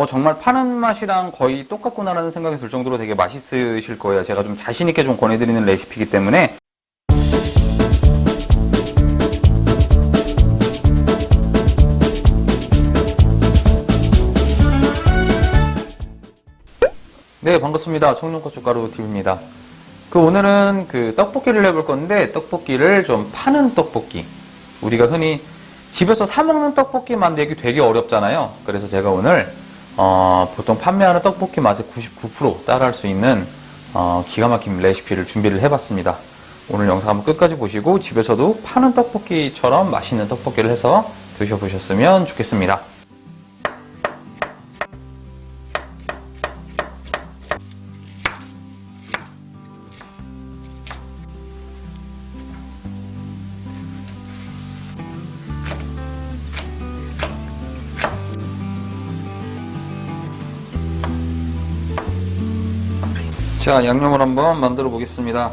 정말 파는 맛이랑 거의 똑같구나라는 생각이 들 정도로 되게 맛있으실 거예요. 제가 좀 자신있게 좀 권해드리는 레시피이기 때문에. 네, 반갑습니다. 청룡고춧가루 TV입니다. 오늘은 떡볶이를 해볼 건데, 떡볶이를 좀 파는 떡볶이. 우리가 흔히 집에서 사먹는 떡볶이 만들기 되게 어렵잖아요. 그래서 제가 오늘, 보통 판매하는 떡볶이 맛의 99% 따라할 수 있는, 기가 막힌 레시피를 준비를 해봤습니다. 오늘 영상 한번 끝까지 보시고, 집에서도 파는 떡볶이처럼 맛있는 떡볶이를 해서 드셔보셨으면 좋겠습니다. 자, 양념을 한번 만들어 보겠습니다.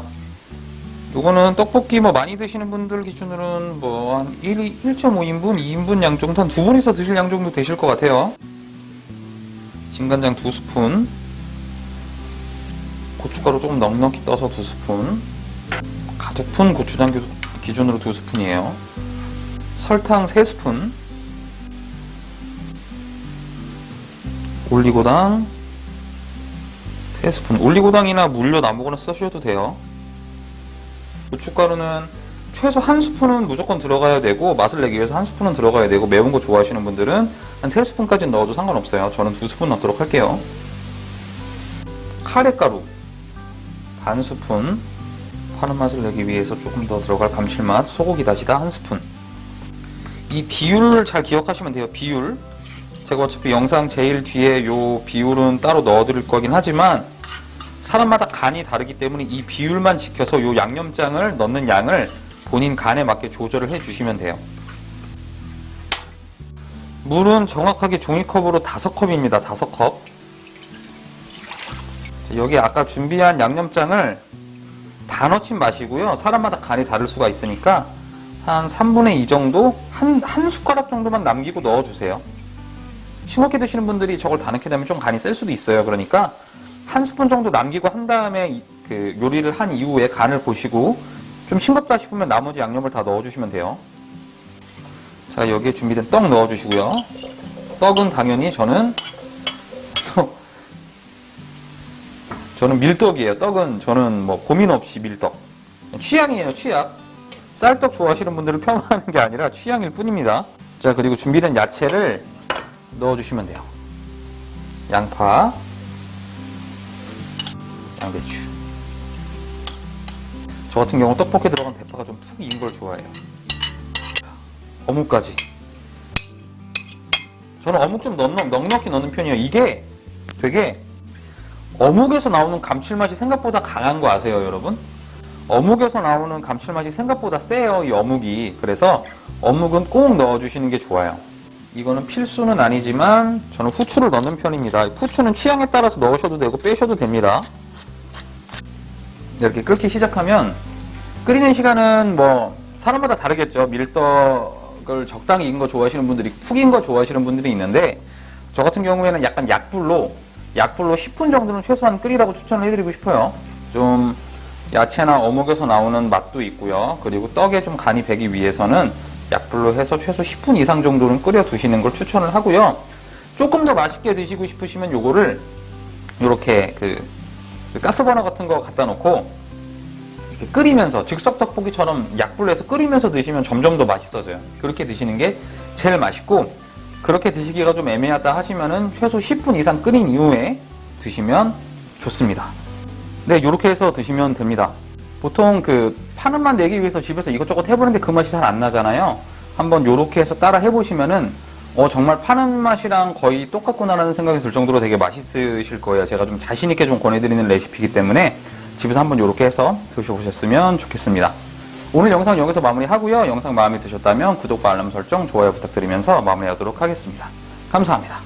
요거는 떡볶이 많이 드시는 분들 기준으로는 한 1.5인분, 2인분 양 정도, 한 2분이서 드실 양 정도 되실 것 같아요. 진간장 2스푼, 고춧가루 조금 넉넉히 떠서 2스푼, 가득푼 고추장 기준으로 2스푼이에요. 설탕 3스푼, 올리고당 3스푼, 올리고당이나 물엿 아무거나 쓰셔도 돼요. 고춧가루는 최소 1스푼은 무조건 들어가야 되고, 맛을 내기 위해서 1스푼은 들어가야 되고, 매운 거 좋아하시는 분들은 한 3스푼까지 넣어도 상관없어요. 저는 2스푼 넣도록 할게요. 카레가루 반 스푼, 파는 맛을 내기 위해서 조금 더 들어갈 감칠맛, 소고기 다시다 1스푼. 이 비율을 잘 기억하시면 돼요. 비율. 제가 어차피 영상 제일 뒤에 요 비율은 따로 넣어드릴 거긴 하지만, 사람마다 간이 다르기 때문에 이 비율만 지켜서 요 양념장을 넣는 양을 본인 간에 맞게 조절을 해주시면 돼요. 물은 정확하게 종이컵으로 5컵입니다. 5컵. 여기 아까 준비한 양념장을 다 넣진 마시고요. 사람마다 간이 다를 수가 있으니까 한 3분의 2 정도? 한 숟가락 정도만 남기고 넣어주세요. 싱겁게 드시는 분들이 저걸 다 넣게 되면 좀 간이 셀 수도 있어요. 그러니까 한 스푼 정도 남기고 한 다음에 요리를 한 이후에 간을 보시고 좀 싱겁다 싶으면 나머지 양념을 다 넣어주시면 돼요. 자, 여기에 준비된 떡 넣어주시고요. 떡은 당연히 저는 밀떡이에요. 떡은 저는 고민 없이 밀떡. 취향이에요, 취향. 쌀떡 좋아하시는 분들을 폄하하는 게 아니라 취향일 뿐입니다. 자, 그리고 준비된 야채를 넣어주시면 돼요. 양파, 양배추. 저 같은 경우 떡볶이 들어간 대파가 좀 푹 익은 걸 좋아해요. 어묵까지. 저는 어묵 좀 넉넉히 넣는 편이에요. 이게 되게 어묵에서 나오는 감칠맛이 생각보다 강한 거 아세요, 여러분? 어묵에서 나오는 감칠맛이 생각보다 세요, 이 어묵이. 그래서 어묵은 꼭 넣어주시는 게 좋아요. 이거는 필수는 아니지만 저는 후추를 넣는 편입니다. 후추는 취향에 따라서 넣으셔도 되고 빼셔도 됩니다. 이렇게 끓기 시작하면, 끓이는 시간은 사람마다 다르겠죠. 밀떡을 적당히 익은 거 좋아하시는 분들이, 푹 익은 거 좋아하시는 분들이 있는데, 저 같은 경우에는 약간 약불로 10분 정도는 최소한 끓이라고 추천을 해드리고 싶어요. 좀 야채나 어묵에서 나오는 맛도 있고요. 그리고 떡에 좀 간이 배기 위해서는 약불로 해서 최소 10분 이상 정도는 끓여 두시는 걸 추천을 하고요. 조금 더 맛있게 드시고 싶으시면 요거를 이렇게 가스버너 같은 거 갖다 놓고 이렇게 끓이면서, 즉석 떡볶이처럼 약불로 해서 끓이면서 드시면 점점 더 맛있어져요. 그렇게 드시는 게 제일 맛있고, 그렇게 드시기가 좀 애매하다 하시면은 최소 10분 이상 끓인 이후에 드시면 좋습니다. 네, 요렇게 해서 드시면 됩니다. 보통 파는 맛 내기 위해서 집에서 이것저것 해보는데 그 맛이 잘 안 나잖아요. 한번 요렇게 해서 따라 해보시면은 정말 파는 맛이랑 거의 똑같구나라는 생각이 들 정도로 되게 맛있으실 거예요. 제가 좀 자신있게 좀 권해드리는 레시피이기 때문에 집에서 한번 요렇게 해서 드셔보셨으면 좋겠습니다. 오늘 영상 여기서 마무리하고요. 영상 마음에 드셨다면 구독과 알람 설정, 좋아요 부탁드리면서 마무리하도록 하겠습니다. 감사합니다.